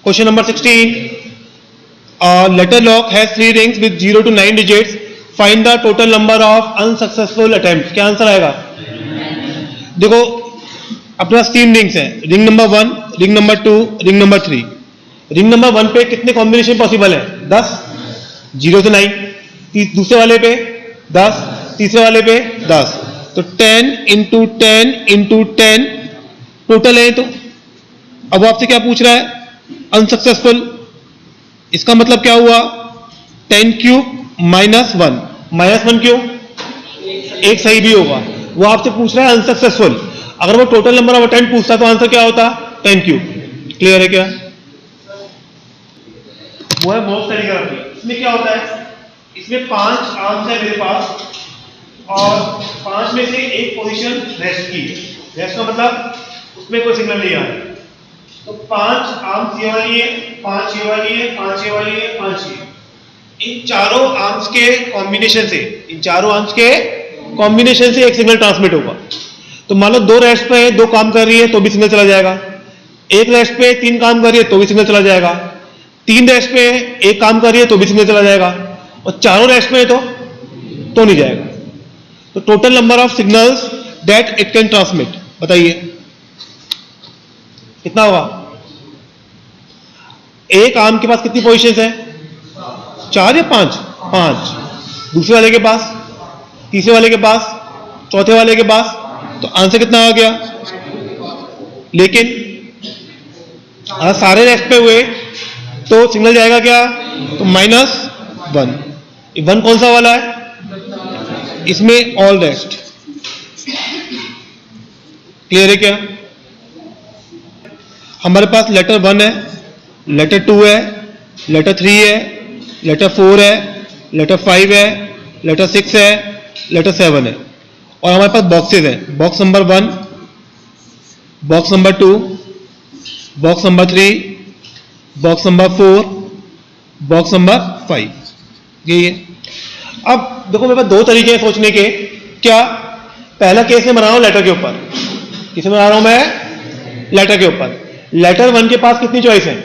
Question number 16, letter lock has 3 rings with 0 to 9 digits. Find the total number of unsuccessful attempts. क्या answer आएगा? देखो अपने पास 3 rings हैं, ring number 1, ring number 2, ring number 3. Ring number 1 पे कितने combination possible है? 10, 0 से 9. दूसरे वाले पे 10, तीसरे वाले पे 10. तो 10 इंटू 10 इंटू 10 टोटल है. तो अब आपसे क्या पूछ रहा है? अनसक्सेसफुल. इसका मतलब क्या हुआ? 10 क्यूब माइनस 1. माइनस 1 क्यों? एक सही भी होगा. वो आपसे पूछ रहा है अनसक्सेसफुल. अगर वो टोटल नंबर ऑफ अटेम्प्ट पूछता तो आंसर क्या होता? 10 क्यूब. क्लियर है क्या? वो है मोस्ट टेलीग्राफी. इसमें क्या होता है? इसमें 5 आर्म्स है मेरे पास और 5 में से एक पोजीशन रेस्ट की. रेस्ट का मतलब उसमें कोई सिग्नल नहीं आ रहा. तो 5 आर्म्स ये वाली है, 5 ये वाली है, 5 ये वाली है, 5 ये. इन चारों आर्म्स के कॉम्बिनेशन से, एक सिग्नल ट्रांसमिट होगा. तो मान लो 2 रेस्ट पे 2 काम कर रही है तो भी सिग्नल चला जाएगा. 1 रेस्ट पे 3 काम कर रही है तो भी सिग्नल चला जाएगा. 3 रेस्ट पे 1 काम कर रही है तो भी सिग्नल चला जाएगा. और चारों रेस्ट में तो नहीं जाएगा. तो total number of signals that it can transmit बताइए कितना होगा? एक आर्म के पास कितनी पोजीशंस है? 4 या 5? 5. दूसरे वाले के पास, तीसरे वाले के पास, चौथे वाले के पास. तो आंसर कितना आ गया? लेकिन अगर सारे रेस्ट पे हुए तो सिग्नल जाएगा क्या? तो -1. 1 कौन सा वाला है? इसमें ऑल रेस्ट. क्लियर है क्या? हमारे पास लेटर 1 है, लेटर 2 है, लेटर 3 है, लेटर 4 है, लेटर 5 है, लेटर 6 है, लेटर 7 है. और हमारे पास बॉक्सेस हैं. Box number 1, box number 2, box number 3, box number 4, box number 5. यही है. अब देखो मेरे पास 2 तरीके हैं सोचने के. क्या? पहला केस में बना रहा हूं लेटर के ऊपर. किसे बना रहा हूं मैं? लेटर के ऊपर. लेटर 1 के पास कितनी चॉइस है?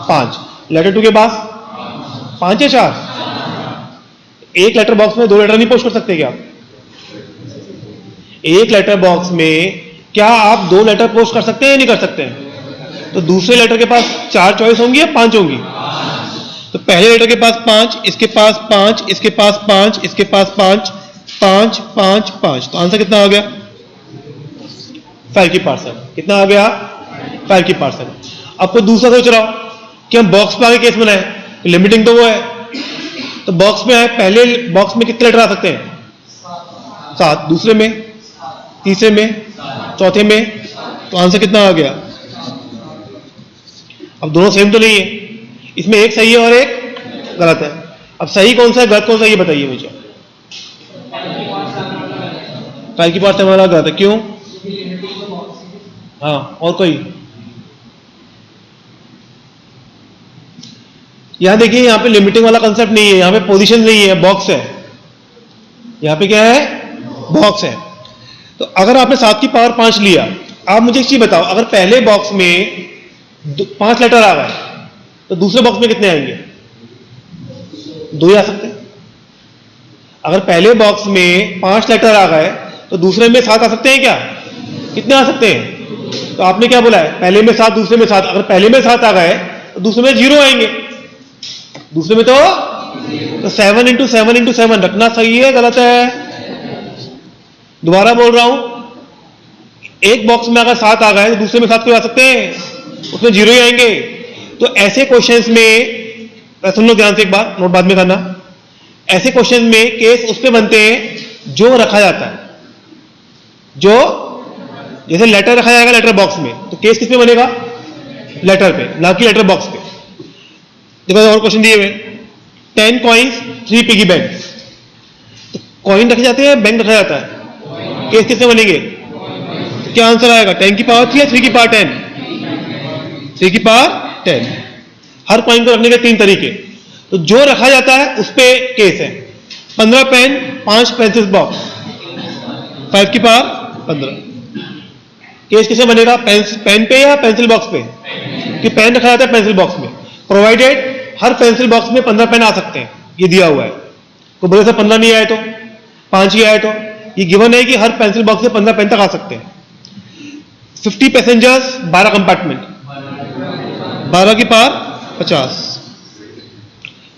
5. लेटर 2 के पास 5 या 4? एक लेटर बॉक्स में 2 लेटर नहीं पोस्ट कर सकते क्या? एक लेटर बॉक्स में क्या आप 2 लेटर पोस्ट कर सकते हैं या नहीं कर सकते हैं? तो दूसरे लेटर के पास 4 चॉइस होंगी या 5 होंगी? तो पहले लेटर के पास 5, इसके पास 5, इसके पास 5, इसके पास 5, 5, 5, 5. तो आंसर कितना आ गया? 5 की पार्सल. कितना आ गया? 5 की पार्सल. अब कोई दूसरा सोच रहा हो कि हम बॉक्स पे आगे केस बनाए. लिमिटिंग तो वो है. तो बॉक्स में है, पहले बॉक्स में कितने लेटर आ सकते हैं? 7. दूसरे में, तीसरे में, चौथे में. तो आंसर कितना आ गया? अब दोनों सेम तो नहीं है. इसमें एक सही है और एक गलत है. अब सही कौन सा है, गलत कौन सा, ये बताइए मुझे. 5 की पार्सल हमारा गलत है. क्यों? हाँ, और कोई? यहां देखिए, यहां पे लिमिटिंग वाला कंसेप्ट नहीं है. यहां पे पोजीशन नहीं है, बॉक्स है. यहां पे क्या है? बॉक्स है. तो अगर आपने 7 की पावर 5 लिया, आप मुझे एक चीज बताओ, अगर पहले बॉक्स में 5 लेटर आ गए तो दूसरे बॉक्स में कितने आएंगे? 2 ही आ सकते हैं. अगर पहले बॉक्स में 5 लेटर आ गए तो दूसरे में 7 आ सकते हैं क्या? कितने आ सकते हैं? तो आपने क्या बोला है? पहले में 7, दूसरे में 7. अगर पहले में 7 आ गए तो दूसरे में 0 आएंगे. दूसरे में तो 7 इंटू 7 इंटू 7 रखना सही है, गलत है? दोबारा बोल रहा हूं, एक बॉक्स में अगर 7 आ गए तो दूसरे में 7 क्यों आ सकते हैं? उसमें 0 ही आएंगे. तो ऐसे क्वेश्चंस में सुन लो ध्यान से एक बार, नोट बाद में करना. ऐसे क्वेश्चन में केस उस पे बनते हैं जो रखा जाता है. जो जैसे लेटर रखा जाएगा लेटर बॉक्स में, तो केस किस पे बनेगा? लेटर पे, ना कि लेटर बॉक्स पे. देखो और क्वेश्चन दिए हुए. 10 कॉइन्स 3 पिगी बैंक्स. तो कॉइन रखे जाते हैं, बैंक रखा जाता है. केस किससे बनेंगे? तो क्या आंसर आएगा? 10 की पावर 3 या 3 की पावर 10? 3 की पावर 10. हर कॉइन को रखने के 3 तरीके. तो जो रखा जाता है उस पे केस है. 15 पेन, 5 पेंसिल बॉक्स, 5 की पावर 15. केस किसे बनेगा? पेन पे या पेंसिल बॉक्स पे? कि पेन रखा जाता है पेंसिल बॉक्स में, प्रोवाइडेड हर पेंसिल बॉक्स में 15 पेन आ सकते हैं, ये दिया हुआ है। तो बोले से 15 नहीं आए तो 5 ही आए तो ये गिवन है कि हर पेंसिल बॉक्स से 15 पेन तक आ सकते हैं। 50 पैसेंजर्स, 12 कंपार्टमेंट, 12 की पावर 50,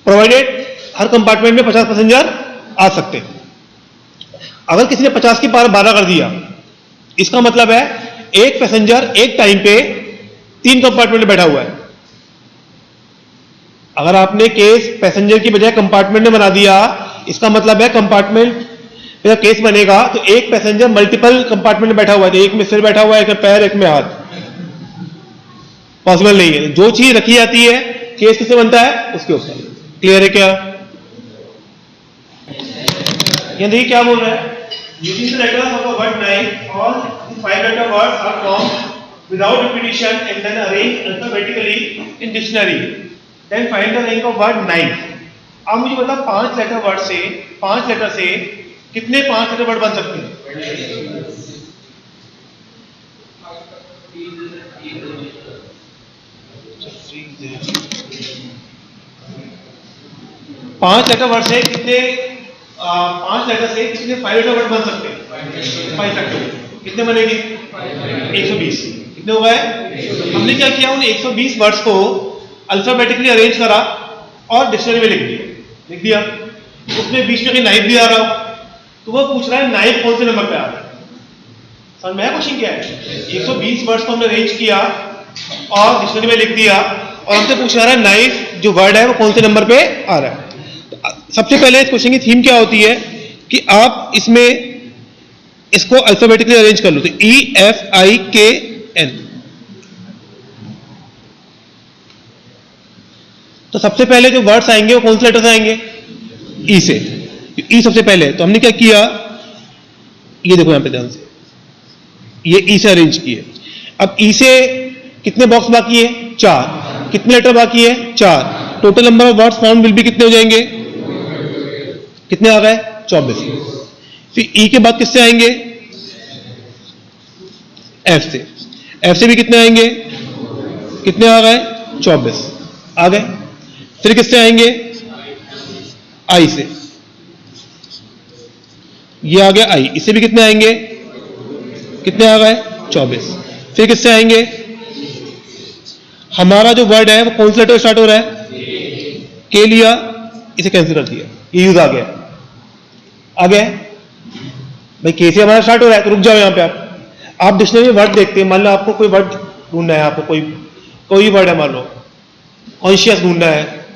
प्रोवाइडेड हर कंपार्टमेंट में 50 पैसेंजर आ सकते हैं। अगर किसी ने 50 की पावर 12 कर दिया, इसका मतलब है एक पैसेंजर एक टाइम पे 3 कंपार्टमेंट में बैठा हुआ है। अगर आपने केस पैसेंजर की बजाय कंपार्टमेंट में बना दिया, इसका मतलब है कंपार्टमेंट में केस बनेगा तो एक पैसेंजर मल्टीपल कंपार्टमेंट में बैठा हुआ है, एक में सिर बैठा हुआ है, एक में पैर, एक में हाथ, पॉसिबल नहीं है। जो चीज रखी जाती है केस किससे बनता है, उसके ऊपर। क्लियर है क्या? ये देखिए क्या बोल रहा है, using the letters of a word knife, all the 5 letter words are formed without repetition and then arranged alphabetically in dictionary. Then find the rank of word knife. अब मुझे बताओ 5 लेटर वर्ड से, 5 लेटर से कितने 5 letter word बन सकते हैं? 5 letter word से कितने 5 लेटर से कितने 5 लेटर वर्ड बन सकते हैं? 5 फैक्टोरियल। कितने बनेंगे? 120। कितने हो गए? हमने क्या किया, उन 120 वर्ड्स को अल्फाबेटिकली अरेंज करा और डिक्शनरी में लिख दिया। उसमें बीच में कहीं नाइफ भी आ रहा हो तो वो पूछ रहा है नाइफ कौन से नंबर पे आ रहा है। समझ में आया क्वेश्चन क्या है? 120 वर्ड्स को हमने अरेंज किया और डिक्शनरी में लिख दिया और हमसे पूछ रहा है नाइफ जो वर्ड है वो कौन से नंबर पे आ रहा है। तो सबसे पहले इस क्वेश्चन की थीम क्या होती है कि आप इसमें इसको अल्फाबेटिकली अरेंज कर लो। तो EFIKN। तो सबसे पहले जो वर्ड्स आएंगे वो कौन से लेटर से आएंगे? ई से। ई सबसे पहले। तो हमने क्या किया, ये देखो यहां पे ध्यान से, ये ई से अरेंज किए। अब ई से कितने बॉक्स बाकी है? 4। कितने लेटर बाकी है? 4। Total number of words found will be कितने हो जाएंगे? कितने आ गए? 24। फिर ई के बाद किससे आएंगे? एफ से। एफ से भी कितने आएंगे? कितने आ गए? 24 आ गए। फिर किससे आएंगे? आई से। ये आ गया आई। इससे भी कितने आएंगे? कितने आ गए? 24। फिर किससे आएंगे? हमारा जो वर्ड है वो कौन से लेटर स्टार्ट हो रहा है? के लिया, इसे कैंसिल कर दिया, ये यूज आ गया। आ गया भाई, के से हमारा स्टार्ट हो रहा है तो रुक जाओ यहां पे। आप डिक्शनरी में वर्ड देखते हैं, मान लो आपको कोई वर्ड ढूंढना है, आपको कोई वर्ड है, मान लो कॉन्शियस ढूंढना है,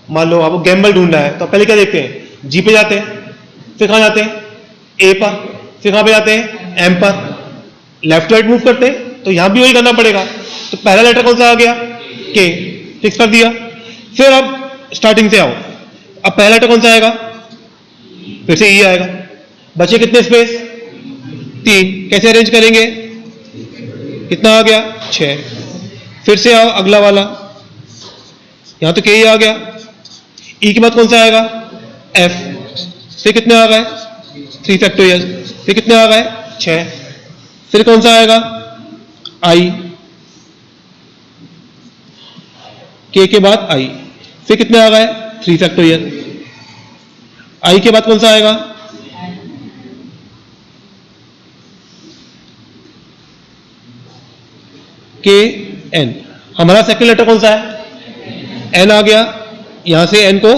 मान लो आपको गैम्बल ढूंढना है, तो पहले क्या देखते हैं? जी पे जाते हैं, फिर कहां जाते हैं? ए पर, फिर कहां पे जाते हैं? एम पर। लेफ्ट राइट मूव करते हैं तो यहां भी वही करना पड़ेगा। तो पहला लेटर कौन सा आ गया? के, फिक्स कर दिया। फिर अब स्टार्टिंग से आओ, अब पहला लेटर कौन सा आएगा? फिर से ई आएगा। बचे कितने स्पेस? 3। कैसे अरेंज करेंगे? कितना आ गया? 6। फिर से आओ अगला वाला, यहां तो के ही आ गया। ई के बाद कौन सा आएगा? एफ। फिर कितने आ गए? 3 फैक्टोरियल। फिर कितने आ गए? 6। फिर कौन सा आएगा? आई। के के बाद आई। फिर कितने आ गए? 3 फैक्टोरियल। आई के बाद कौन सा आएगा? के एन। हमारा सेकंड लेटर कौन सा है? एन आ गया। यहां से एन को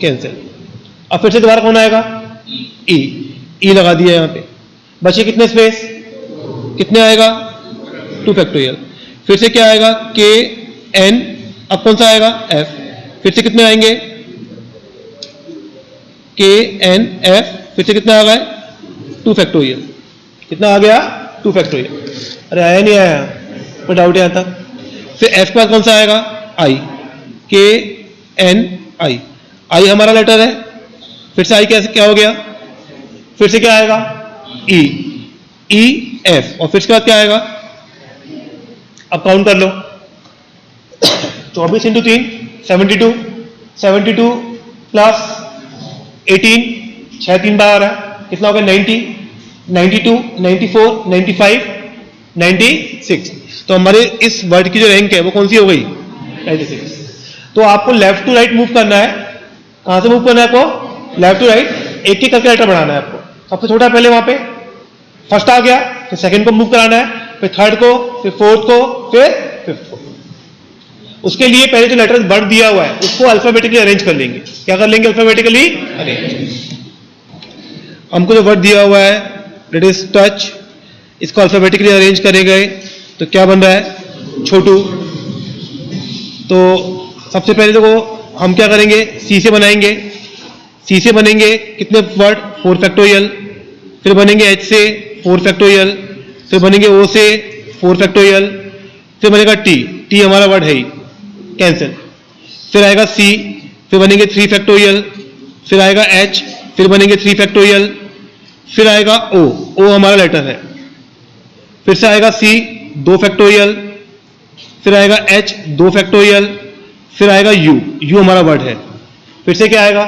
कैंसिल। अब फिर से दोबारा कौन आएगा? ई। ई लगा दिया यहां पे। बचे कितने स्पेस? कितने आएगा? 2 फैक्टोरियल। फिर से क्या आएगा? के एन। अब कौन सा आएगा? एफ। फिर से कितने आएंगे? के एन एफ। फिर से कितने आ गए? 2 फैक्टोरियल। कितना आ गया? 2 फैक्टोरियल। अरे आया नहीं आया? कोई डाउट है तक? फिर एफ के बाद कौन सा आएगा? आई। के एन आई। आई हमारा लेटर है। फिर से आई कैसे क्या हो गया? फिर से क्या आएगा? ई। E F. और फिर इसके बाद क्या आएगा? अब काउंट कर लो। 24 इंटू 3 72। 72 प्लस 18, 6 3 12 है, कितना हो गया? 90, 92, 94, 95, 96। तो हमारे इस वर्ड की जो रैंक है वो कौन सी हो गई? 96। तो आपको लेफ्ट टू राइट मूव करना है। कहां से मूव करना है आपको? Left to right. एक एक करके लेटर बढ़ाना है आपको। सबसे छोटा पहले वहां पे फर्स्ट आ गया, फिर सेकंड को मूव कराना है, फिर थर्ड को, फिर फोर्थ को, फिर फिफ्थ को। उसके लिए पहले जो लेटर वर्ड दिया हुआ है उसको अल्फाबेटिकली अरेंज कर लेंगे। क्या कर लेंगे? Alphabetically arrange. हमको जो वर्ड दिया हुआ है दैट इज टच, इसको अल्फाबेटिकली अरेंज करे गए तो क्या बन रहा है? छोटू। तो सबसे पहले देखो हम क्या करेंगे? सी से बनाएंगे। सी से बनेंगे कितने वर्ड? 4 फैक्टोरियल। फिर बनेंगे एच से 4 फैक्टोरियल। फिर बनेंगे ओ से 4 फैक्टोरियल। फिर बनेगा टी, टी हमारा वर्ड है ही, कैंसिल। फिर आएगा सी, फिर बनेंगे 3 फैक्टोरियल। फिर आएगा एच, फिर बनेंगे 3 फैक्टोरियल। फिर आएगा ओ, ओ हमारा लेटर है। फिर से आएगा सी 2 फैक्टोरियल। फिर आएगा एच 2 फैक्टोरियल। फिर आएगा यू, यू हमारा वर्ड है। फिर से क्या आएगा?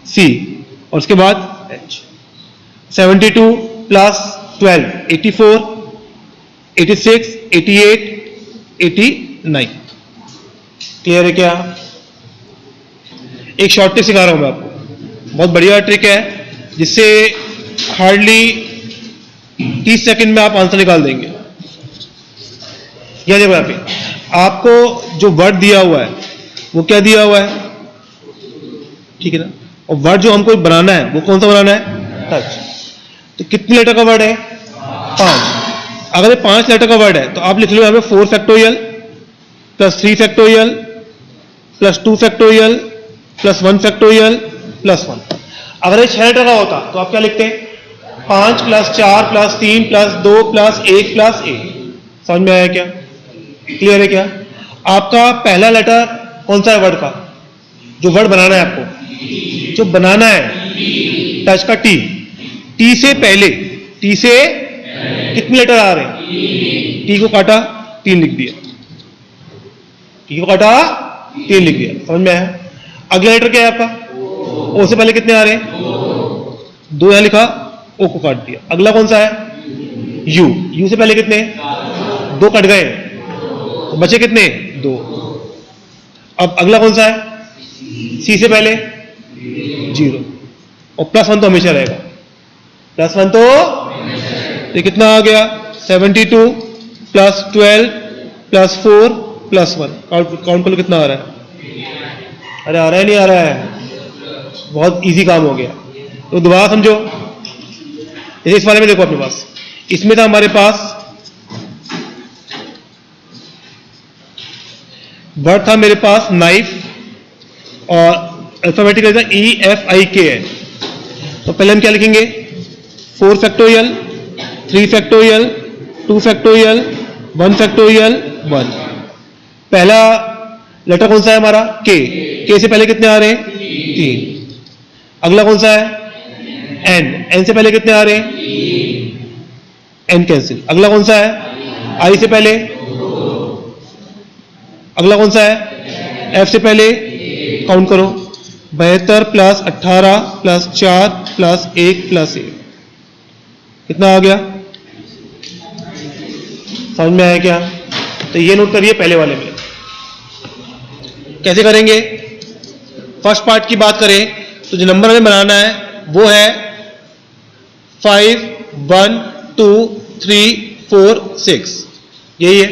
सी, और उसके बाद एच। 72 प्लस 12 84, 86, 88, 89। क्लियर है क्या? एक शॉर्ट ट्रिक सिखा रहा हूं मैं आपको, बहुत बढ़िया ट्रिक है जिससे हार्डली 30 सेकंड में आप आंसर निकाल देंगे। यह देखो यहाँ पे आपको जो वर्ड दिया हुआ है वो क्या दिया हुआ है? ठीक है ना? और वर्ड जो हमको बनाना है वो कौन सा बनाना है? टच। तो कितने लेटर का वर्ड है? 5। अगर ये 5 लेटर का वर्ड है तो आप लिख लो यहाँ पे 4 factorial plus 3 factorial plus 2 factorial plus 1 factorial plus 1। अगर ये 6 लेटर का होता तो आप क्या लिखते हैं? 5 plus 4 plus 3 plus 2 plus 1 plus 1। समझ में आया क्या? क्लियर है क्या? आपका पहला लेटर कौन सा है वर्ड का? जो वर्ड बनाना है आपको, जो बनाना है टच का टी। टी से पहले, टी से कितने लेटर आ रहे हैं? टी को काटा 3 लिख दिया, टी को काटा 3 लिख दिया। समझ में आया? अगला लेटर क्या है आपका? ओ से पहले कितने आ रहे हैं? 2 यहां लिखा, ओ को काट दिया। अगला कौन सा है? यू, यू से पहले कितने? 2 कट गए, तो बचे कितने? 2। अब अगला कौन सा है? सी से पहले 0, और +1 तो हमेशा रहेगा। +1 तो ये कितना आ गया? 72 प्लस 12 प्लस 4 प्लस 1। काउंट कर लो कितना आ रहा है? अरे आ रहा है नहीं आ रहा है? बहुत इजी काम हो गया। तो दोबारा समझो, जैसे इस वाले में देखो अपने पास, इसमें था हमारे पास वर्ड था मेरे पास नाइफ, और अल्फाबेटिकल था EFIK है। तो पहले हम क्या लिखेंगे? 4 फैक्टोरियल, 3 फैक्टोरियल, 2 फैक्टोरियल, 1 फैक्टोरियल 1। पहला लेटर कौन सा है हमारा? K। K से पहले कितने आ रहे हैं? 3। अगला कौन सा है? N। N से पहले कितने आ रहे हैं? N cancel. अगला कौन सा है? I से पहले। अगला कौन सा है? F से पहले। काउंट करो, 72 प्लस 18 प्लस 4 प्लस 1 प्लस 1। कितना आ गया? समझ में आया क्या? तो ये नोट करिए पहले वाले में। कैसे करेंगे? फर्स्ट पार्ट की बात करें तो जो नंबर हमें बनाना है वो है 5 1 2 3 4 6, यही है।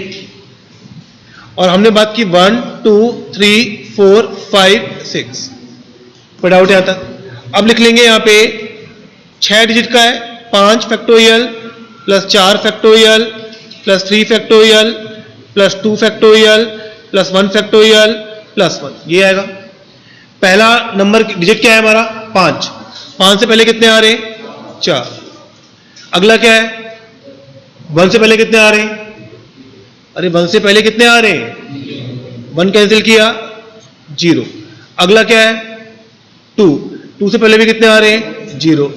और हमने बात की 1 2 3 4 5 6। कोई डाउट है यहाँ तक? अब लिख लेंगे यहाँ पे 6 डिजिट का है, 5 factorial plus 4 factorial plus 3 factorial plus 2 factorial plus 1 factorial plus 1, ये आएगा। पहला नंबर डिजिट क्या है हमारा? 5। 5 से पहले कितने आ रहे हैं? 4। अगला क्या है? 1 से पहले कितने आ रहे हैं? अरे 1 से पहले कितने आ रहे हैं? 1 कैंसिल किया, 0। अगला क्या है? 2। 2 से पहले भी कितने आ रहे हैं? 0।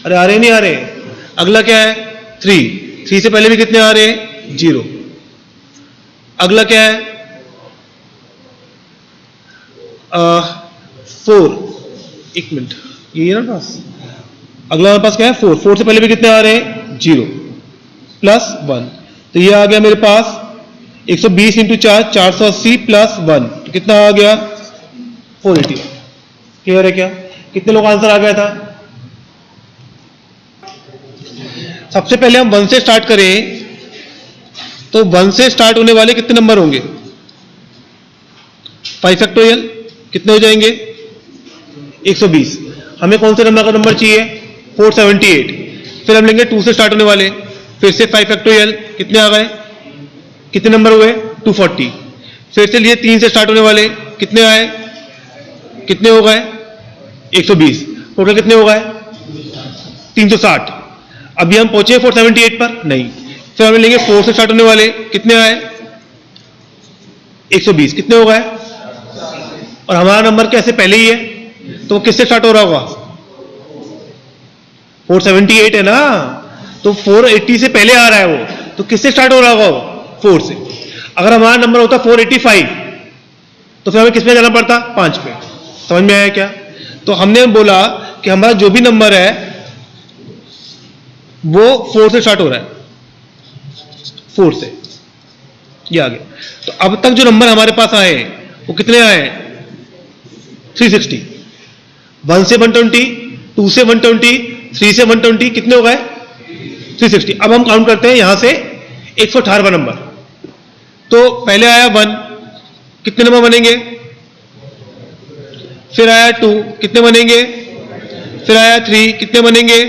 अरे आ रहे नहीं आ रहे? अगला क्या है? 3। 3 से पहले भी कितने आ रहे हैं? 0। अगला क्या है? 4। एक मिनट, ये है ना पास। अगला हमारे पास क्या है? 4। 4 से पहले भी कितने आ रहे हैं? 0 प्लस 1। तो ये आ गया मेरे पास 120 इंटू 4 480 प्लस 1, तो कितना आ गया 480। क्लियर है क्या? कितने लोग आंसर आ गया था? सबसे पहले हम 1 से स्टार्ट करें तो 1 से स्टार्ट होने वाले कितने नंबर होंगे? 5 फैक्टोरियल कितने हो जाएंगे? 120। हमें कौन से नंबर का नंबर चाहिए? 478। फिर हम लेंगे 2 से स्टार्ट होने वाले, फिर से 5 फैक्टोरियल कितने आ गए? कितने नंबर हुए? 240। फिर से लिए 3 से स्टार्ट होने वाले, कितने आए? कितने हो गए? 120। टोटल कितने हो गए? 360। अभी हम पहुंचे 478 पर? नहीं। फिर हम लेंगे 4 से स्टार्ट होने वाले, कितने आए? 120। कितने हो गए? और हमारा नंबर कैसे पहले ही है, तो किससे स्टार्ट हो रहा होगा? 478 है ना, तो 480 से पहले आ रहा है वो, तो किससे स्टार्ट हो रहा होगा वो? 4 से। अगर हमारा नंबर होता 485 तो फिर हमें किस पे जाना पड़ता? 5 पे। समझ में आया क्या? तो हमने बोला कि हमारा जो भी नंबर है वो 4 से स्टार्ट हो रहा है, 4 से। ये आ गया। तो अब तक जो नंबर हमारे पास आए वो कितने आए? 360। 1 से 120, 2 से 120, 3 से 120, कितने हो गए? 360। अब हम काउंट करते हैं यहां से 118वां नंबर। तो पहले आया 1, कितने नंबर बनेंगे? फिर आया 2, कितने बनेंगे? फिर आया 3, कितने बनेंगे?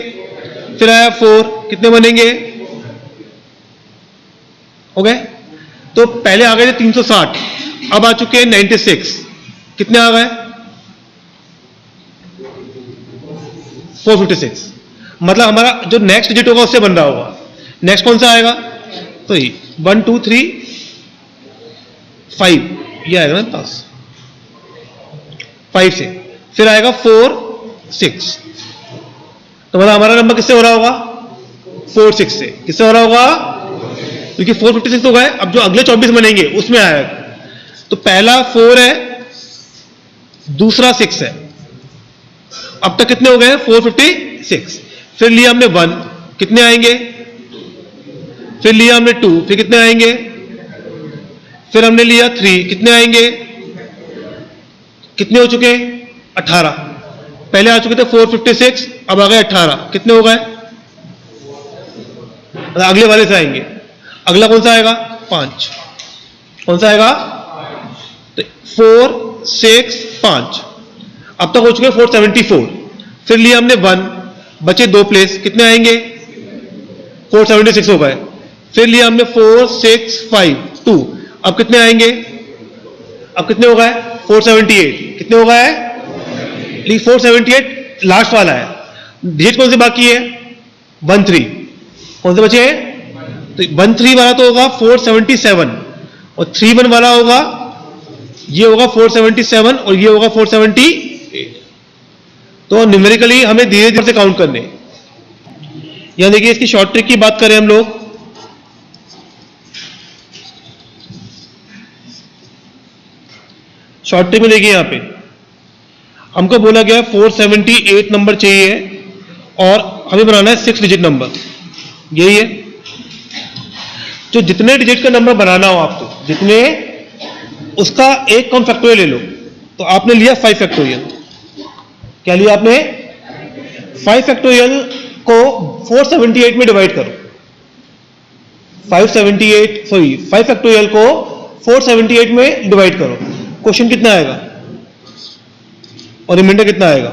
फिर आया 4, कितने बनेंगे? हो गए? तो पहले आ गए थे 360, अब आ चुके हैं 96, कितने आ गए? 456। मतलब हमारा जो नेक्स्ट डिजिट होगा उससे बन रहा होगा। नेक्स्ट कौन सा आएगा? तो ये 1 2 3 5, ये आएगा ना पास 5 से। फिर आएगा 4 6, तो मतलब हमारा नंबर किससे हो रहा होगा? 4 6 से। किससे हो रहा होगा? क्योंकि 456 हो गए, अब जो अगले 24 बनेंगे उसमें आएगा। तो पहला 4 है, दूसरा 6 है। अब तक कितने हो गए? 456। फिर लिया हमने 1, कितने आएंगे? फिर लिया हमने 2, फिर कितने आएंगे? फिर हमने लिया 3, कितने आएंगे? कितने हो चुके? 18। पहले आ चुके थे 456, अब आ गए 18, कितने हो गए? अगले वाले से आएंगे। अगला कौन सा आएगा? 5। कौन सा आएगा? तो 4 6 5। अब तक हो चुके 474। फिर लिया हमने 1, बचे 2 प्लेस, कितने आएंगे? 476 हो गए। फिर लिया हमने 4 6 5 2, अब कितने आएंगे? अब कितने हो गए? 478। कितने हो गए? 478 लास्ट वाला है। डिजिट कौन से बाकी है? 1 3। कौन से बचे हैं? तो 1 3 वाला तो होगा 477, और 3 1 वाला होगा, ये होगा 477 और ये होगा 478। तो न्यूमेरिकली हमें धीरे धीरे से काउंट करने। यहां देखिए, इसकी शॉर्ट ट्रिक की बात करें हम लोग, शॉर्ट ट्रिक में देखिए यहां पे हमको बोला गया 478 नंबर चाहिए और हमें बनाना है 6 डिजिट नंबर। यही है। जो जितने डिजिट का नंबर बनाना हो आपको, जितने, उसका एक कम फैक्टोरियल ले लो। तो आपने लिया 5 फैक्टोरियल। क्या लिया आपने? 5 फैक्टोरियल को 478 में डिवाइड करो। 5 फैक्टोरियल को 478 में डिवाइड करो। क्वेश्चन कितना आएगा और रिमाइंडर कितना आएगा?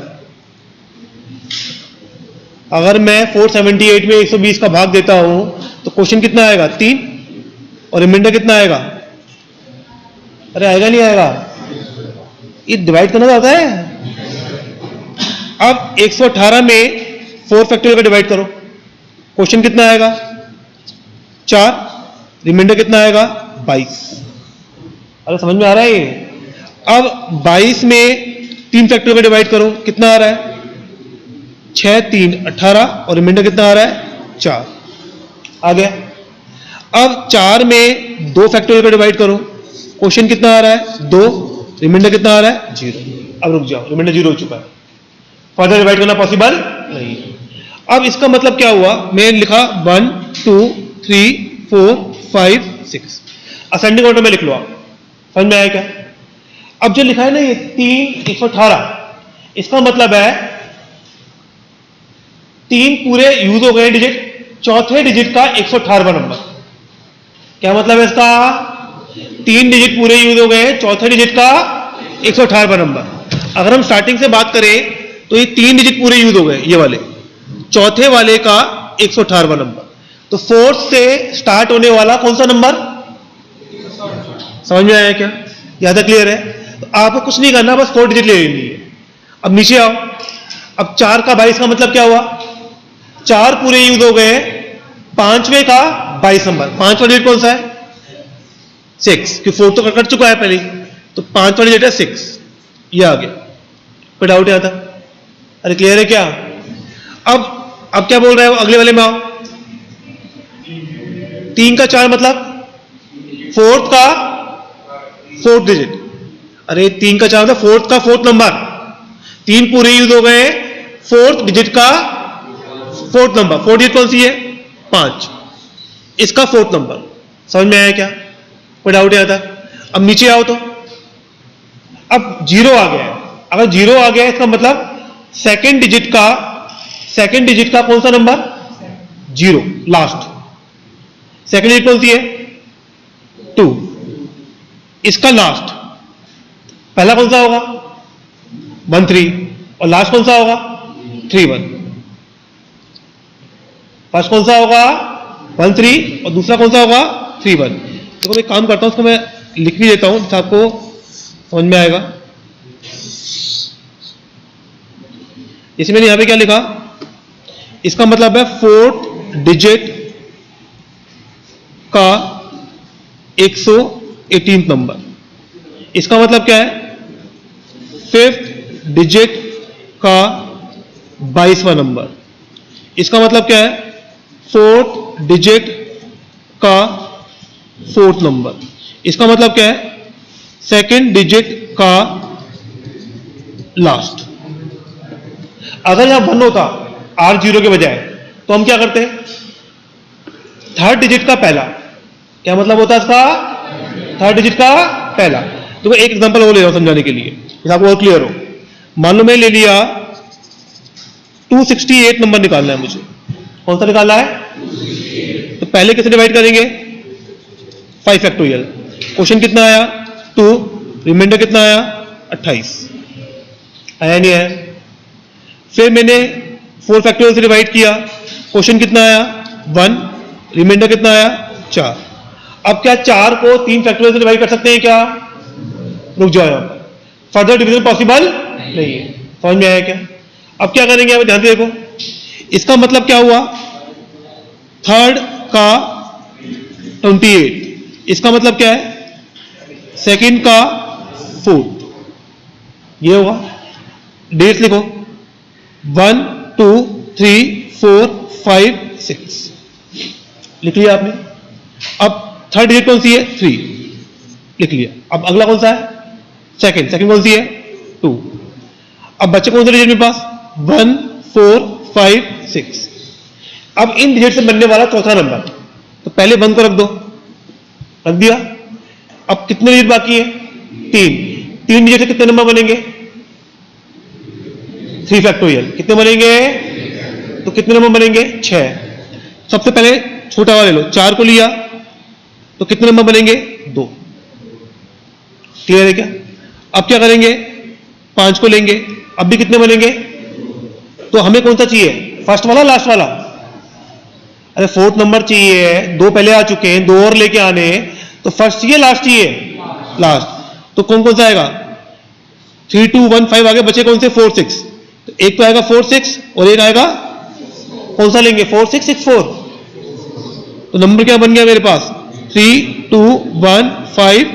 अगर मैं 478 में 120 का भाग देता हूं तो क्वेश्चन कितना आएगा? 3, और रिमाइंडर कितना आएगा? अरे आएगा नहीं आएगा? ये डिवाइड करना आता है। अब 118 में 4 फैक्टोरियल का डिवाइड करो, क्वेश्चन कितना आएगा? 4, रिमाइंडर कितना आएगा? 22। अरे समझ में आ रहा है ये? अब 22 में 3 फैक्टोरियल का डिवाइड करो, कितना आ रहा है? 6 3 18, और रिमाइंडर कितना आ रहा है? 4। आ गया। अब 4 में 2 फैक्टोरियल का डिवाइड करो, क्वेश्चन कितना आ रहा है? 2, रिमाइंडर कितना आ रहा है? 0। अब रुक जाओ, रिमाइंडर 0 हो चुका है, फर्दर डिवाइड करना पॉसिबल नहीं। अब इसका मतलब क्या हुआ? मैं लिखा 1 2 3 4 5 6 असेंडिंग ऑर्डर में लिख लो आप। समझ में आया क्या? अब जो लिखा है ना ये 3 118, इसका मतलब है 3 पूरे यूज हो गए डिजिट, चौथे डिजिट का 118वां नंबर। क्या मतलब है इसका? 3 डिजिट पूरे यूज हो गए, चौथे डिजिट का 118वां नंबर। अगर हम स्टार्टिंग से बात करें तो ये 3 डिजिट पूरे यूज हो गए, ये वाले, चौथे वाले का 118वां नंबर। तो फोर्थ से स्टार्ट होने वाला कौन सा नंबर? समझ में आया क्या? ज्यादा क्लियर है? तो आपको कुछ नहीं करना, बस 4 डिजिट ले लेनी है। अब नीचे आओ। अब 4 का 22 का मतलब क्या हुआ? 4 पूरे यूज हो गए, पांचवें का 22 नंबर। पांचवा डिजिट कौन सा है? 6, कि 4 तो कट चुका है पहले, तो पांचवा डिजिट है 6। ये आ गया। कोई डाउट आता? अरे क्लियर है क्या? अब क्या बोल रहे हो? अगले वाले में आओ। 3 का 4 मतलब फोर्थ का 4th डिजिट। अरे 3 का 4 मतलब फोर्थ का 4th नंबर। 3 पूरे यूज हो गए, 4th डिजिट का 4th नंबर। 4th डिजिट कौन सी है? 5, इसका 4th नंबर। समझ में आया क्या? कोई डाउट आता? अब नीचे आओ तो अब 0 आ गया है। अगर 0 आ गया है इसका मतलब सेकंड डिजिट का कौन सा नंबर? 0, लास्ट। सेकंड डिजिट कौन सी है? 2, इसका लास्ट। पहला कौन सा होगा? 1 3, और लास्ट कौन सा होगा? 3 1। फर्स्ट कौन सा होगा? 1 3, और दूसरा कौन सा होगा? 3 1। तो मैं एक काम करता हूं, उसको मैं लिख भी देता हूं, आपको समझ में आएगा। इसे मैंने यहां पे क्या लिखा? इसका मतलब है 4th डिजिट का 118 नंबर। इसका मतलब क्या है? 5th डिजिट का 22वां नंबर। इसका मतलब क्या है? 4th डिजिट का 4th नंबर। इसका मतलब क्या है? सेकंड डिजिट का लास्ट। अगर यहां 1 होता R0 के बजाय, तो हम क्या करते? 3rd डिजिट का पहला। क्या मतलब होता है इसका? 3rd डिजिट का पहला। तो मैं एक एग्जांपल और ले रहा हूं समझाने के लिए, ताकि आपको और क्लियर हो। मान लो मैं ले लिया 268 नंबर निकालना है मुझे। कौन सा निकालना है? तो पहले कैसे डिवाइड करेंगे? 5 फैक्टोरियल। क्वेश्चन कितना आया? 2, रिमाइंडर कितना आया? 28। आया नहीं आया? फिर मैंने 4 फैक्टोरियल से डिवाइड किया, क्वेश्चन कितना आया? 1, रिमाइंडर कितना आया? 4। अब क्या 4 को 3 फैक्टोरियल से डिवाइड कर सकते हैं क्या? रुक जाओ, यहां पर फर्दर डिवीजन पॉसिबल नहीं है। समझ में आया क्या? अब क्या करेंगे? अब ध्यान से देखो, इसका मतलब क्या हुआ? 3rd का 28, इसका मतलब क्या है? सेकंड का 4th। ये होगा। डेट्स लिखो, 1 2 3 4 5 6। लिख लिया आपने? अब 3rd डिजिट कौन सी है? 3, लिख लिया। अब अगला कौन सा है? सेकंड कौन सी है? 2। अब बच्चे कौन से डिजिट मेरे पास? 1 4 5 6। अब इन डिजिट से बनने वाला चौथा नंबर, तो पहले 1 को रख दो, रख दिया। अब कितने डिजिट बाकी है? 3 डिजिट से कितने नंबर बनेंगे? 3 फैक्टोरियल। कितने बनेंगे? तो कितने नंबर बनेंगे? 6। सबसे पहले छोटा वाला ले लो, 4 को लिया, तो कितने नंबर बनेंगे? 2। क्लियर है क्या? अब क्या करेंगे? 5 को लेंगे, अब भी कितने बनेंगे? तो हमें कौन सा चाहिए? फर्स्ट वाला, लास्ट वाला? अरे 4th नंबर चाहिए, 2 पहले आ चुके हैं, 2 और लेके आने हैं, तो फर्स्ट चाहिए, लास्ट चाहिए? लास्ट। तो कौन कौन सा आएगा? 3 2 1 5 आगे बचे कौन से? 4 6। तो एक तो आएगा 4 6, और एक आएगा कौन सा लेंगे? 4 6 6 4। तो नंबर क्या बन गया मेरे पास? 3 2 1 5।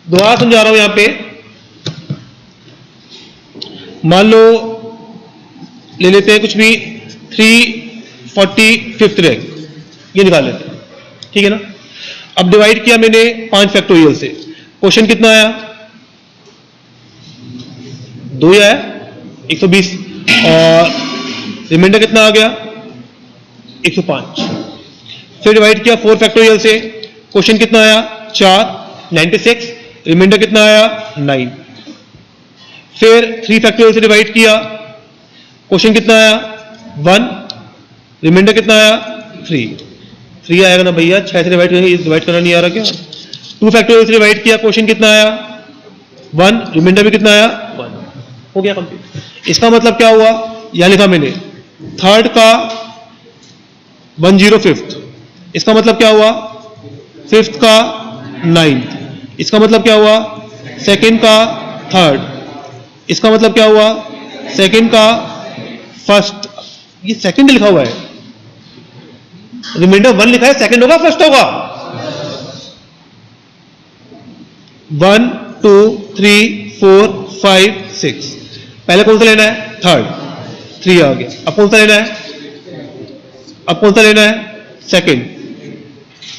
दोबारा समझा रहा हूं यहां पे। मान लो ले लेते हैं कुछ भी, 345th रैंक, ये निकाल लेते हैं, ठीक है ना? अब डिवाइड किया मैंने 5 फैक्टोरियल से, क्वेश्चन कितना आया? 2 आया, 120। और रिमाइंडर कितना आ गया? 105। फिर डिवाइड किया 4 फैक्टोरियल से, क्वेश्चन कितना आया 4, 96, रिमाइंडर कितना आया 9। फिर 3 फैक्टोरियल से डिवाइड किया, क्वेश्चन कितना आया 1, रिमाइंडर कितना आया 3 आएगा ना भैया, 6 से डिवाइड करना नहीं आ रहा क्या। 2 फैक्टोरियल से डिवाइड किया, क्वेश्चन कितना आया 1, रिमाइंडर भी कितना आया 1, हो गया कंप्लीट। इसका मतलब क्या हुआ, यहां लिखा मैंने थर्ड का 105th, इसका मतलब क्या हुआ फिफ्थ का 9th, इसका मतलब क्या हुआ सेकंड का 3rd, इसका मतलब क्या हुआ सेकंड का 1st, ये सेकंड लिखा हुआ है, रिमाइंडर 1 लिखा है, सेकंड होगा फर्स्ट होगा। 1 2 3 4 5 6, पहले कौन सा लेना है 3rd, 3 आ गया। अब कौन सा लेना है, अब कौन सा लेना है सेकंड,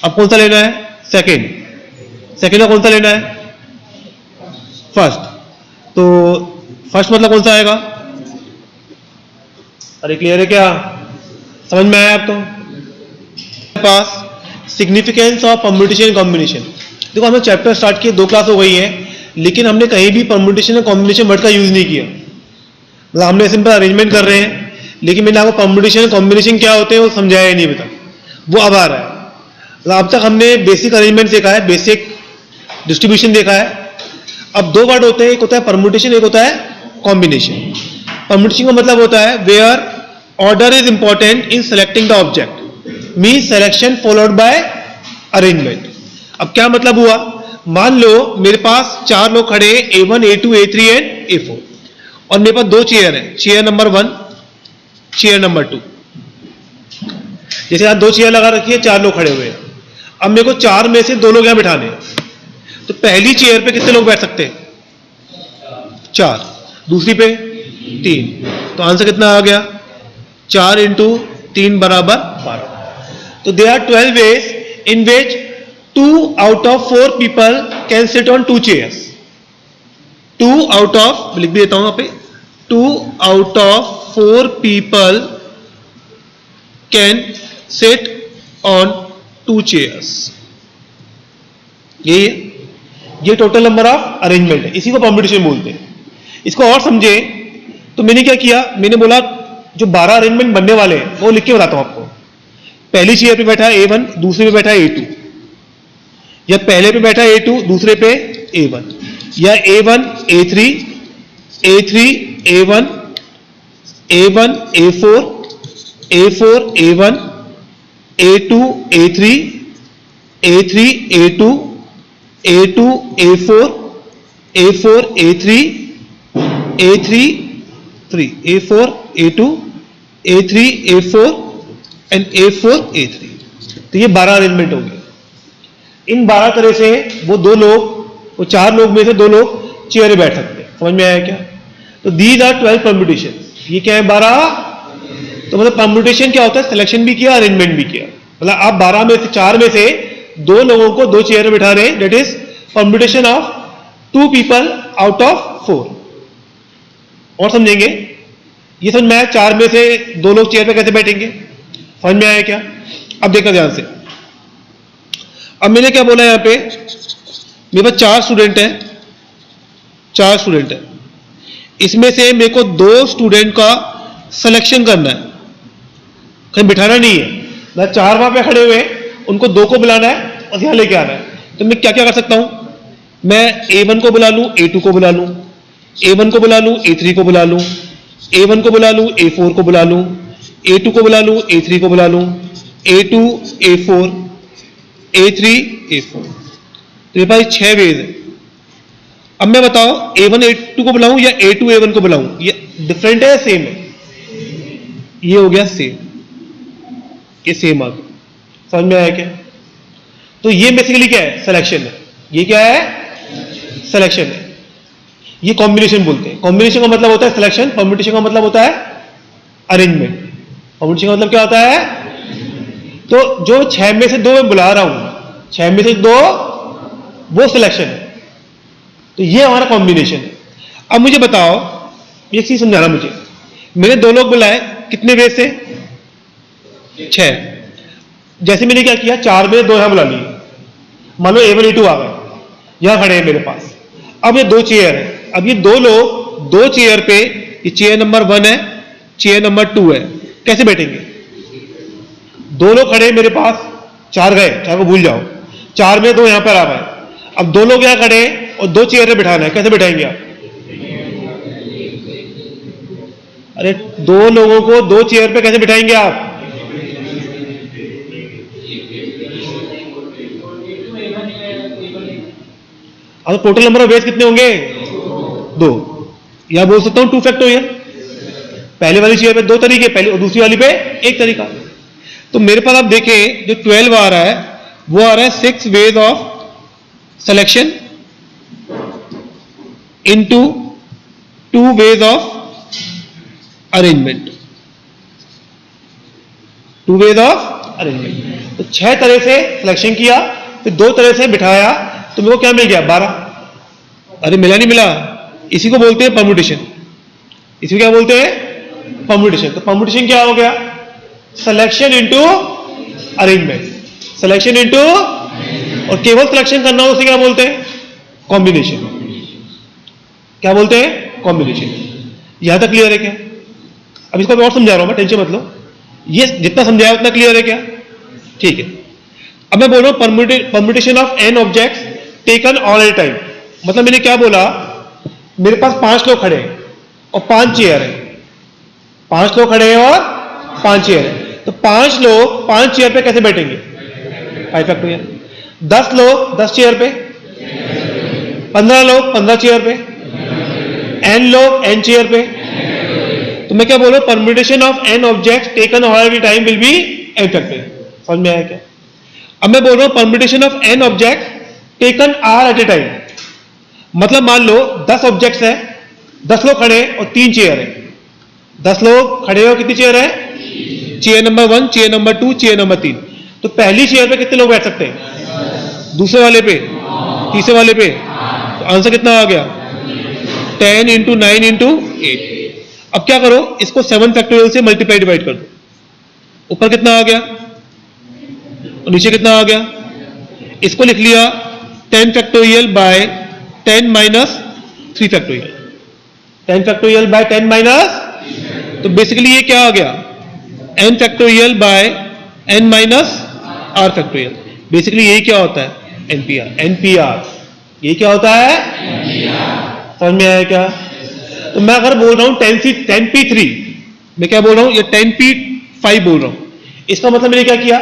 अब कौन सा लेना है सेकंड, सेकंड का कौन सा लेना है फर्स्ट, तो फर्स्ट मतलब कौन सा आएगा। अरे क्लियर है क्या, समझ में आया आपको। पास सिग्निफिकेंस ऑफ परम्यूटेशन कॉम्बिनेशन, देखो हमने चैप्टर स्टार्ट किए, 2 क्लास हो गई है, लेकिन हमने कहीं भी परम्यूटेशन और कॉम्बिनेशन वर्ड का यूज नहीं किया। मतलब हमने सिंपल अरेंजमेंट कर रहे हैं, लेकिन मैंने आपको परम्यूटेशन और कॉम्बिनेशन क्या होते हैं वो समझाया ही नहीं, बता वो अब आ रहा है। मतलब अब तक हमने बेसिक अरेंजमेंट देखा है, बेसिक डिस्ट्रीब्यूशन देखा है। अब 2 वर्ड होते हैं, एक होता है परम्यूटेशन, एक होता है कॉम्बिनेशन। परम्यूटेशन का मतलब होता है where order is important in selecting the object, means selection followed by arrangement. अब क्या मतलब हुआ, मान लो मेरे पास 4 लोग खड़े हैं, A1 A2 A3 and A4, और मेरे पास 2 चेयर है, चेयर नंबर 1 चेयर नंबर 2। जैसे यहां 2 चेयर लगा रखी है, 4 लोग खड़े हुए हैं। अब मेरे को 4 में से 2 लोग यहां बिठाने हैं, तो पहली चेयर पे कितने लोग बैठ सकते हैं 4, दूसरी पे 3, तो आंसर कितना आ गया 4 × 3 = 12। तो there are 12 ways in which 2 out of 4 people can sit on 2 chairs. 2 out of, लिख भी देता हूं यहाँ पे, 2 out of 4 people can sit on 2 chairs. ये टोटल नंबर ऑफ अरेंजमेंट है, इसी को परम्यूटेशन बोलते हैं। इसको और समझे तो मैंने क्या किया, मैंने बोला जो 12 अरेंजमेंट बनने वाले हैं वो लिख के बताता हूं आपको। पहली चेयर पे बैठा है A1, दूसरे पे बैठा है A2, या पहले पे बैठा है A2, दूसरे पे A1, या A1 A3 A3 A1 A1 A4 A4 A1 A2 A3 A3 A2 A2 A4 A4 A3 A3 3 A4 A2 A3 A4 and A4 A3। तो ये 12 अरेंजमेंट हो गए। इन 12 तरह से वो 2 लोग, वो 4 लोग में से 2 लोग चेयर पे बैठ सकते हैं। समझ में आया क्या। तो दीज आर 12 परम्यूटेशन। ये क्या है 12। तो मतलब परम्यूटेशन क्या होता है, सिलेक्शन भी किया अरेंजमेंट भी किया। मतलब आप 12 में से 4 में से 2 लोगों को 2 चेयर पे बिठा रहे हैं, that is permutation of 2 people out of 4। और समझेंगे, ये समझ में आया 4 में से 2 लोग चेयर पे कैसे बैठेंगे, समझ में आया क्या। अब देखना ध्यान से। अब मैंने क्या बोला यहां पे, मेरे पास 4 स्टूडेंट हैं, 4 स्टूडेंट हैं, इसमें से मेरे को 2 स्टूडेंट का सिलेक्शन करना है, कहीं बिठाना नहीं है। मैं 4 वहां पे खड़े हुए हैं, उनको 2 को बुलाना है और यहां लेके आना है। तो मैं क्या क्या कर सकता हूं, मैं A1 को बुला लूं, A2 को बुला लूं, A1 को बुला लूं, A3 को बुला लूं, A1 को बुला लूं, A4 को बुला लूं, A2 को बुला लूं, A3 को बुला लूं, A2 A4 A3 A4। तो मेरे पास 6 वेज है। अब मैं बताओ A1 A2 को बुलाऊं या A2 A1 को बुलाऊं, ये डिफरेंट है या सेम है। ये हो गया सेम, ये सेम आ गया। समझ में आया क्या। तो ये बेसिकली क्या है, सिलेक्शन है। ये क्या है, सिलेक्शन है। ये कॉम्बिनेशन बोलते हैं। कॉम्बिनेशन का मतलब होता है सिलेक्शन, परम्यूटेशन का मतलब होता है अरेंजमेंट। परम्यूटेशन का मतलब क्या होता है, तो जो 6 में से 2 मैं बुला रहा हूं, 6 में से 2 वो सिलेक्शन है, तो ये हमारा कॉम्बिनेशन है। अब मुझे बताओ, एक चीज समझाना मुझे, मैंने 2 लोग बुलाए, कितने वे से 6, जैसे मैंने क्या किया, 4 में 2 यहां बुला लिए, मान लो A1 A2 आ गए, यहां खड़े हैं मेरे पास। अब ये 2 चेयर है, अब ये 2 लोग 2 चेयर पे, ये चेयर नंबर 1 है, चेयर नंबर 2 है, कैसे बैठेंगे? 2 लोग खड़े हैं मेरे पास, 4 गए, 4 को भूल जाओ, 4 में 2 यहां पर आ गए। अब 2 लोग यहां खड़े हैं और 2 चेयर पे बिठाना है, कैसे बिठाएंगे आप? अरे 2 लोगों को 2 चेयर पे कैसे बिठाएंगे आप? अब टोटल नंबर ऑफ वेज कितने होंगे? 2। या बोल सकता हूं 2 फैक्टोरियल। पहले वाली चेयर पे 2 तरीके, पहले और दूसरी वाली पे 1 तरीका। तो मेरे पास आप देखें जो 12 आ रहा है वो आ रहा है 6 ways of selection into 2 ways of arrangement. 2 ways of arrangement. तो 6 तरह से सिलेक्शन किया, फिर 2 तरह से बिठाया, तो मेरे को क्या मिल गया? 12। अरे मिला नहीं मिला? इसी को बोलते हैं परम्यूटेशन। इसी को क्या बोलते हैं? परम्यूटेशन। तो परम्यूटेशन क्या हो गया? Selection into arrangement, selection into, और केवल सिलेक्शन करना हो उसे क्या बोलते हैं? कॉम्बिनेशन। क्या बोलते हैं? कॉम्बिनेशन। यहां तक क्लियर है क्या? अब इसको और समझा रहा हूं मैं, टेंशन मत लो, ये जितना समझाया उतना क्लियर है क्या? ठीक है। अब मैं बोल रहा हूं permutation of n objects taken all at time. मतलब मैंने क्या बोला, मेरे पास 5 लोग खड़े हैं और 5 चेयर है, 5 लोग खड़े हैं और 5 चेयर है, तो 5 लोग 5 चेयर पे कैसे बैठेंगे? 5 फैक्टोरियल। 10 लोग 10 चेयर पे, 15 लोग 15 चेयर पे, n लोग n चेयर पे। तो मैं क्या बोल रहा हूं? Permutation of n objects taken all at time will be n factorial. समझ में आया क्या? अब मैं बोल रहा हूं permutation of n objects taken r at a time. मतलब मान लो 10 ऑब्जेक्ट्स है, 10 लोग खड़े और 3 चेयर है, 10 लोग खड़े और कितनी चेयर है? Chair number 1, chair number 2, chair number 3। तो पहली चेयर पे कितने लोग बैठ सकते हैं? दूसरे वाले पे, तीसरे वाले पे। तो आंसर कितना आ गया? 10 इंटू 9 इंटू 8। अब क्या करो, इसको 7 फैक्टोरियल से मल्टीप्लाई डिवाइड कर दो। ऊपर कितना आ गया और नीचे कितना आ गया? इसको लिख लिया 10 factorial by 10 minus 3 factorial, 10 factorial by 10 minus, तो बेसिकली ये क्या आ गया? n factorial by n minus r factorial. Basically यही क्या होता है? npr। npr ये क्या होता है? समझ में आया क्या? तो मैं अगर बोल रहा हूं 10p3, मैं क्या बोल रहा हूं? ये 10p5 बोल रहा हूं। इसका मतलब मैंने क्या किया?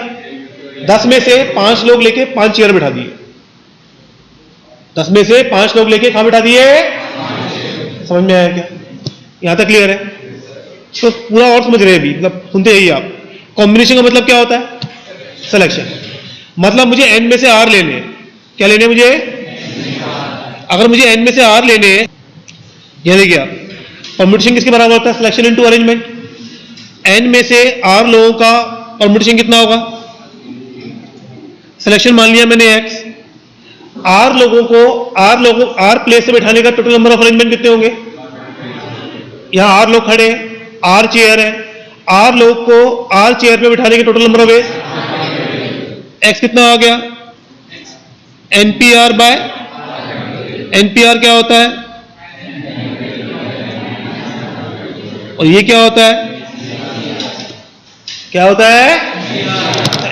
10 में से 5 लोग लेके 5 चेयर बिठा दिए, 10 में से 5 लोग लेके कहां बिठा दिए? समझ में आया क्या? यहां तक क्लियर है? तो पूरा और समझ रहे हैं अभी, मतलब सुनते रहिए आप। कॉम्बिनेशन का मतलब क्या होता है? सिलेक्शन। मतलब मुझे n में से r लेने हैं। क्या लेने हैं मुझे? अगर मुझे n में से r लेने हैं, यह देखिए आप, परम्यूटेशन किसके बराबर होता है? Selection into arrangement. n में से r लोगों का परम्यूटेशन कितना होगा? सिलेक्शन मान लिया मैंने x, r लोगों को r प्लेस से बैठाने का टोटल नंबर ऑफ अरेंजमेंट कितने होंगे? यहां r लोग खड़े, r चेयर है, r लोग को r चेयर पे बैठाने के total number of ways, x कितना आ गया? npr बाय, npr क्या होता है? और ये क्या होता है? क्या होता है?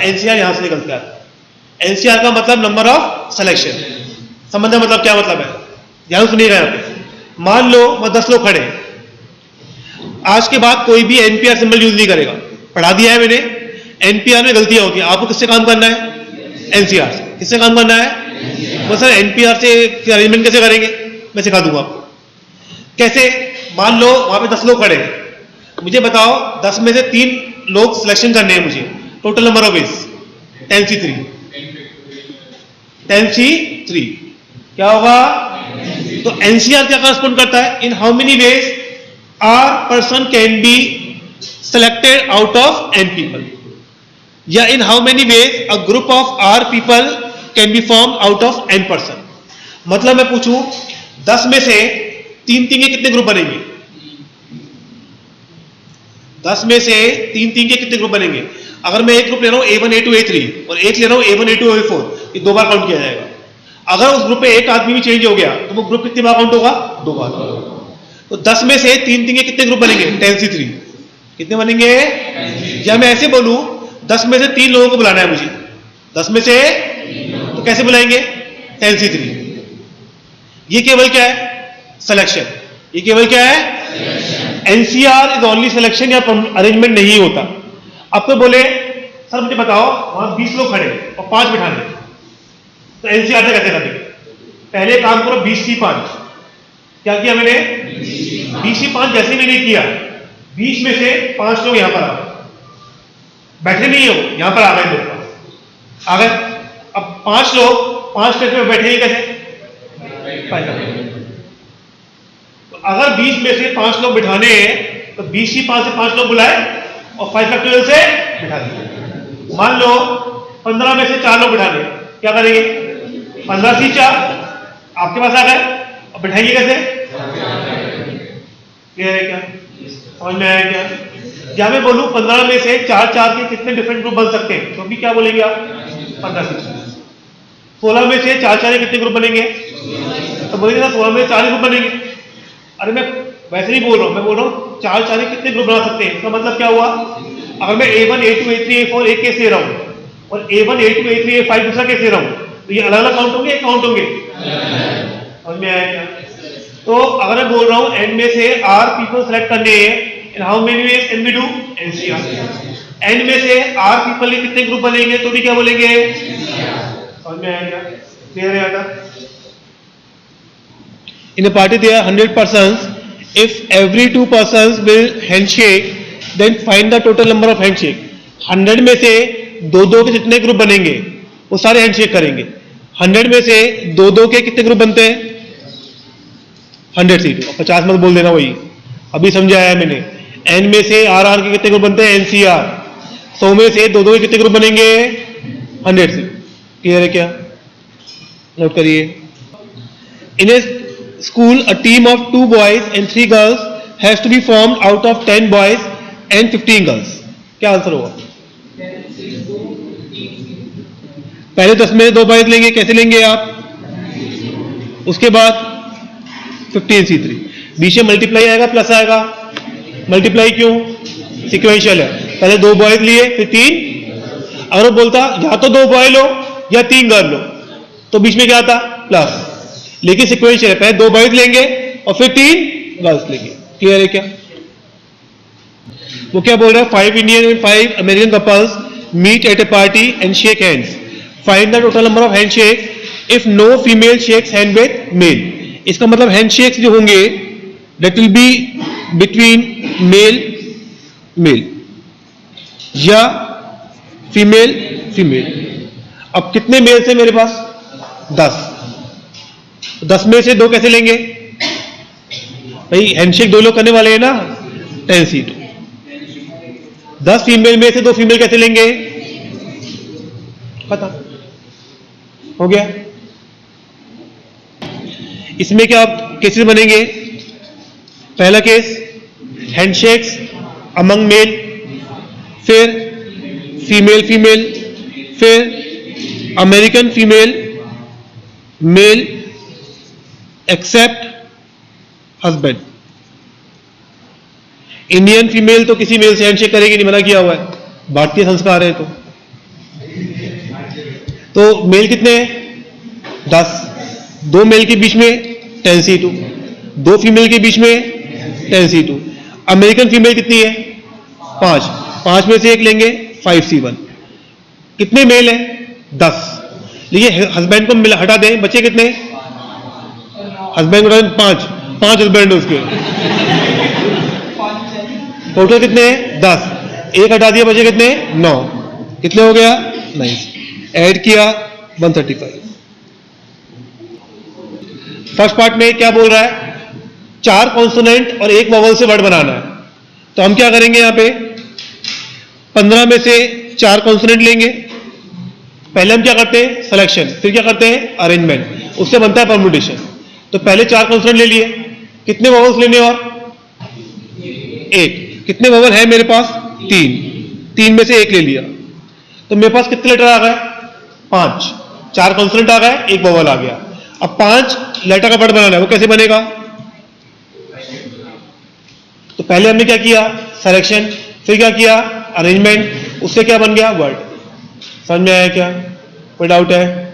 एनसीआर यहां से निकलता है। एनसीआर का मतलब नंबर ऑफ सिलेक्शन। समझना मतलब क्या मतलब है? ध्यान सुनिएगा यहां पे। मान लो मैं 10 लोग खड़े, आज के बाद कोई भी एनपीआर सिंबल यूज नहीं करेगा। पढ़ा दिया है मैंने, एनपीआर में गलतियां होती है। आपको किससे काम करना है? एनसीआर से। किससे काम करना है? वो सर एनपीआर से अरेंजमेंट कैसे करेंगे? मैं सिखा दूंगा आपको कैसे। मान लो वहां पे 10 लोग खड़े हैं, मुझे बताओ 10 में से 3 लोग सिलेक्शन करने हैं मुझे, total number of ways 10c3, 10c3 क्या होगा? तो एनसीआर क्या करस्पॉन्ड करता है? In how many ways are person can be selected out of n people, या in how many ways a group of r people can be form out of n person. मतलब मैं पूछूं 10 में से 3 के कितने ग्रुप बनेंगे? 10 में से 3 के कितने ग्रुप बनेंगे? अगर मैं एक ग्रुप ले रहा हूँ A1 A2 A3 और एक ले रहा हूँ A1 A2 A4, ये 2 बार काउंट किया जाएगा। अगर उस ग्रुप में एक आदमी भी चेंज हो गया तो वो ग्रुप कितनी बार काउंट होगा? 2 बार। तो 10 में से 3 3 के कितने ग्रुप बनेंगे? 10C3। कितने बनेंगे? या मैं ऐसे बोलूं 10 में से 3 लोगों को बुलाना है मुझे, 10 में से, तो कैसे बुलाएंगे? 10C3। ये केवल क्या है? सिलेक्शन। ये केवल क्या है? एनसीआर इज ओनली सिलेक्शन, या अरेंजमेंट नहीं होता। अब तो बोले सर मुझे बताओ वहां 20 लोग खड़े और 5 बिठाने, तो एनसीआर से कैसे करेंगे? पहले काम करो 20C5। क्या किया मैंने? 20C5 जैसे मैंने किया, 20 में से 5 लोग यहां पर आ गए, बैठे नहीं हो, यहां पर आ गए मेरे पास, आ गए। अब 5 लोग 5 टेस्ट में बैठेंगे कैसे? तो अगर 20 में से 5 लोग बिठाने हैं तो 20C5 से 5 लोग बुलाए और 5 फैक्टोरियल से बिठा दिए। मान लो 15 में से 4 लोग बिठाने, क्या करेंगे? 15C4 आपके पास आ गए और बिठाएंगे कैसे? क्लियर है क्या? समझ में आया क्या? या मैं बोलूं 15 में से 4 4 के कितने डिफरेंट ग्रुप बन सकते हैं, तो भी क्या बोलेंगे आप? 15C4। 16 में से 4 4 के कितने ग्रुप बनेंगे? तो बोलेंगे ना 16 में 4 ग्रुप बनेंगे। अरे मैं वैसे नहीं बोल रहा हूं, मैं बोल रहा हूं 4 4 कितने ग्रुप बना सकते हैं। इसका मतलब क्या हुआ? अगर मैं A1 A2 A3 A4 एक केस ले रहा हूं और A1 A2 A3 A5 दूसरा केस ले रहा हूं, तो ये अलग अलग काउंट होंगे, एक काउंट होंगे? समझ में आया क्या? तो अगर मैं बोल रहा हूं एन में से R पीपल सेलेक्ट करने हैं, in how many ways can we do? NCR। N में से R पीपल के कितने ग्रुप बनेंगे, तो भी क्या बोलेंगे? समझ में आया क्या? क्लियर है क्या? In a party there are 100 persons. If every 2 persons will handshake, then find the total number of handshake. 100 में से 2 के जितने ग्रुप बनेंगे वो सारे हैंडशेक करेंगे। 100 में से 2 के कितने ग्रुप बनते हैं? 100C2। 50 मत बोल देना, वही अभी समझाया है मैंने। N में से RR के कितने ग्रुप बनते हैं? NCR। 100 में से 2 के कितने ग्रुप बनेंगे? 100C। क्लियर है क्या? नोट करिए। इन ए school, a team of 2 boys and 3 girls has to be formed out of 10 boys and 15 girls. क्या आंसर होगा? पहले 10 में 2 बॉयज लेंगे, कैसे लेंगे आप? उसके बाद 15C3। बीच में मल्टीप्लाई आएगा, प्लस आएगा? मल्टीप्लाई क्यों? सिक्वेंशियल है। पहले 2 बॉयज लिए फिर 3। अगर वो बोलता या तो 2 बॉय लो या 3 गर्ल लो, तो बीच में क्या आता? प्लस। लेकिन सिक्वेंशियल है, पहले 2 बॉयज लेंगे और फिर 3 गर्ल्स लेंगे। क्लियर है क्या? वो क्या बोल रहा है? 5 Indian and 5 American couples meet at a party and shake hands. Find the total number of handshake if no female shakes hand with male. इसका मतलब हैंडशेक्स जो होंगे that will be between male या फीमेल फीमेल। अब कितने mails है मेरे पास? 10। 10 में से 2 कैसे लेंगे भाई? हैंडशेक 2 लोग करने वाले हैं ना, 10C2। 10 फीमेल में से 2 फीमेल कैसे लेंगे? खत्म हो गया। इसमें क्या केसेस बनेंगे? पहला केस हैंडशेक्स अमंग मेल, फिर फीमेल फीमेल, फिर American female male except husband. Indian female तो किसी मेल से हैंडशेक करेगी नहीं, मना किया हुआ है, भारतीय संस्कार है। तो मेल कितने हैं? 10। 2 मेल के बीच में 10C2, 2 फीमेल के बीच में 10C2। अमेरिकन फीमेल कितनी है? 5। 5 में से 1 लेंगे, 5C1। कितने मेल है? 10। देखिए हस्बैंड को मिला हटा दें, बचे कितने? हस्बैंड को 5 हस्बैंड है उसके, टोटल कितने हैं? 10। 1 हटा दिया, बचे कितने? 9। कितने हो गया? 9। ऐड किया 135। फर्स्ट पार्ट में क्या बोल रहा है? 4 कॉन्सोनेंट और 1 वोवेल से वर्ड बनाना है। तो हम क्या करेंगे? यहां पे 15 में से 4 कॉन्सोनेंट लेंगे। पहले हम क्या करते हैं? सिलेक्शन। फिर क्या करते हैं? अरेंजमेंट। उससे बनता है परम्यूटेशन। तो पहले 4 कॉन्सोनेंट ले लिए। कितने वोवेल्स लेने? और 1। कितने वोवेल है मेरे पास? 3। 3 में से 1 ले लिया। तो मेरे पास कितने लेटर आ गए? 5, 4 कॉन्सोनेंट आ गए, एक वोवेल आ गया। अब 5 लेटर का वर्ड बनाना है, वो कैसे बनेगा? तो पहले हमने क्या किया? सिलेक्शन, फिर क्या किया? अरेंजमेंट, उससे क्या बन गया? वर्ड। समझ में आया क्या? कोई डाउट है?